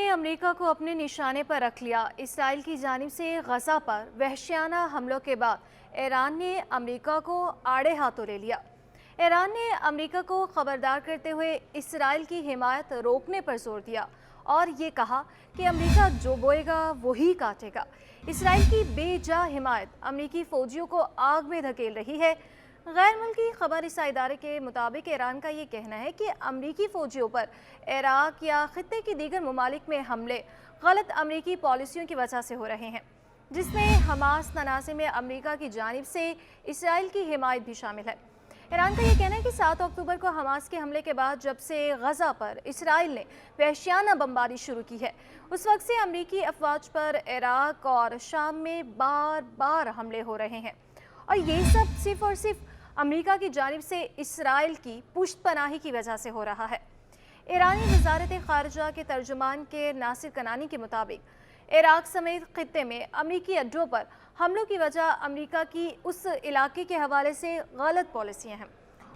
America को अपने निशाने पर रख लिया। इसराइल की जानिब से गजा पर वहशियाना हमलों के बाद ईरान ने अमेरिका को आड़े हाथों ले लिया। ईरान ने अमेरिका को खबरदार करते हुए इसराइल की हिमायत रोकने पर जोर दिया और ये कहा कि अमेरिका जो बोएगा वही काटेगा। इसराइल की बेजा हिमायत अमेरिकी फौजियों को आग में धकेल रही है। गैर मुल्की खबर रसाई इदारे के मुताबिक ईरान का ये कहना है कि अमरीकी फ़ौजियों पर इराक या खित्ते की दीगर ममालिक में हमले गलत अमरीकी पॉलिसियों की वजह से हो रहे हैं, जिसमें हमास तनाज़े में अमरीका की जानिब से इसराइल की हिमायत भी शामिल है। ईरान का ये कहना है कि 7 अक्टूबर को हमास के हमले के बाद जब से गजा पर इसराइल ने वहशियाना बमबारी शुरू की है, उस वक्त से अमरीकी अफवाज पर इराक और शाम में बार बार हमले हो रहे हैं और ये सब सिर्फ और सिर्फ अमेरिका की जानिब से इसराइल की पुश्तपनाही की वजह से हो रहा है। ईरानी वजारत खारजा के तर्जुमान के नासिर कनानी के मुताबिक इराक समेत खित्ते में अमरीकी अड्डों पर हमलों की वजह अमेरिका की उस इलाके के हवाले से गलत पॉलिसियाँ हैं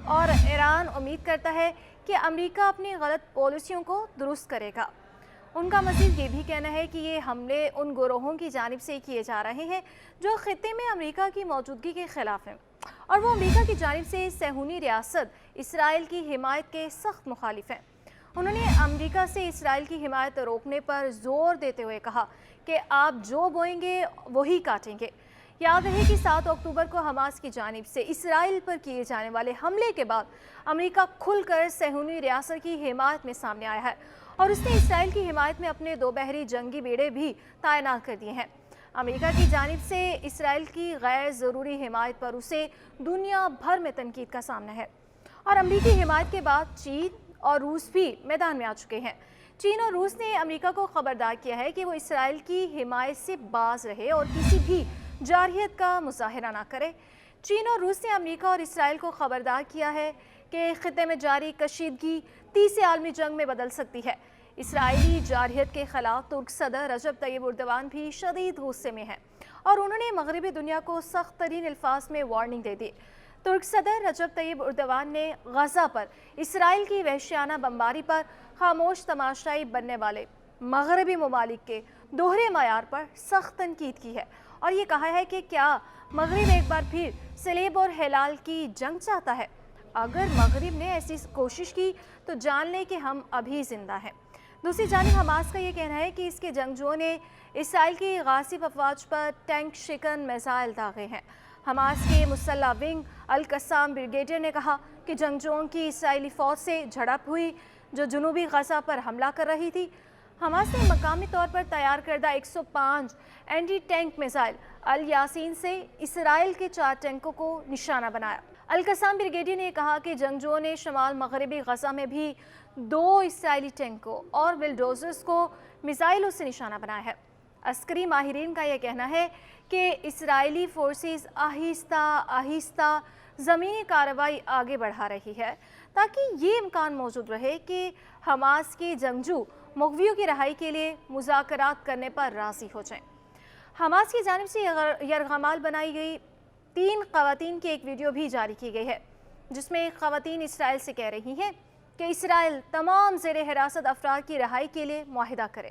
और ईरान उम्मीद करता है कि अमेरिका अपनी गलत पॉलिसियों को दुरुस्त करेगा। उनका मज़ीद ये भी कहना है कि ये हमले उन गिरोहों की जानिब से किए जा रहे हैं जो खित्ते में अमेरिका की मौजूदगी के ख़िलाफ़ हैं और वो अमेरिका की जानिब से सहूनी रियासत इसराइल की हिमायत के सख्त मुखालिफ हैं। उन्होंने अमेरिका से इसराइल की हिमायत रोकने पर जोर देते हुए कहा कि आप जो बोएंगे वही काटेंगे। याद रहे कि 7 अक्टूबर को हमास की जानिब से इसराइल पर किए जाने वाले हमले के बाद अमेरिका खुलकर सहूनी रियासत की हिमायत में सामने आया है और उसने इसराइल की हिमायत में अपने 2 बहरी जंगी बेड़े भी तैनात कर दिए हैं। अमेरिका की जानिब से इसराइल की गैर ज़रूरी हिमायत पर उसे दुनिया भर में तनकीद का सामना है और अमेरिकी हिमायत के बाद चीन और रूस भी मैदान में आ चुके हैं। चीन और रूस ने अमेरिका को खबरदार किया है कि वो इसराइल की हिमायत से बाज रहे और किसी भी जारहियत का मुजाहिरा ना करे। चीन और रूस ने अमेरिका और इसराइल को खबरदार किया है कि खित्ते में जारी कशीदगी तीसरे आलमी जंग में बदल सकती है। इसराइली जारहियत के खिलाफ तुर्क सदर रजब तैयब उर्दवान भी शदीद गुस्से में हैं और उन्होंने मगरबी दुनिया को सख्त तरीन अल्फाज में वार्निंग दे दी। तुर्क सदर रजब तैयब उर्दवान ने गजा पर इसराइल की वहशियाना बमबारी पर खामोश तमाशाई बनने वाले मगरबी ममालिक के दोहरे मयार पर सख्त तनकीद की है और ये कहा है कि क्या मगरिब एक बार फिर सलेब और हिलाल की जंग चाहता है। अगर मगरिब ने ऐसी कोशिश की तो जान लें कि हम अभी जिंदा हैं। दूसरी जानिब हमास का ये कहना है कि इसके जंगजुओं ने इसराइल की गासिब अफवाज पर टैंक शिकन मिसाइल दागे हैं। हमास के मुसल्ला विंग अल कस्साम ब्रिगेडियर ने कहा कि जंगजुओं की इसराइली फ़ौज से झड़प हुई जो जनूबी गजा पर हमला कर रही थी। हमास ने मकामी तौर पर तैयार करदा 105 एंटी टैंक मिसाइल अल यासीन से इसराइल के 4 टैंकों को निशाना बनाया। अल कस्साम ब्रिगेडियर ने कहा कि जंगजुओं ने शमाल मगरबी गजा में भी 2 इसराइली टैंकों और बिलडोजर्स को मिसाइलों से निशाना बनाया है। अस्करी माहिरीन का यह कहना है कि इसराइली फोर्सेस आहिस्ता आहिस्ता ज़मीनी कार्रवाई आगे बढ़ा रही है ताकि ये इम्कान मौजूद रहे कि हमास के जंगजू मुग़वियों की रहाई के लिए मुज़ाकरात करने पर राज़ी हो जाएं। हमास की जानिब से यरगमाल बनाई गई 3 ख़वातीन की एक वीडियो भी जारी की गई है जिसमें ख़वातीन इसराइल से कह रही हैं कि इसराइल तमाम ज़ेर हिरासत अफराद की रहाई के लिए मुआहिदा करे।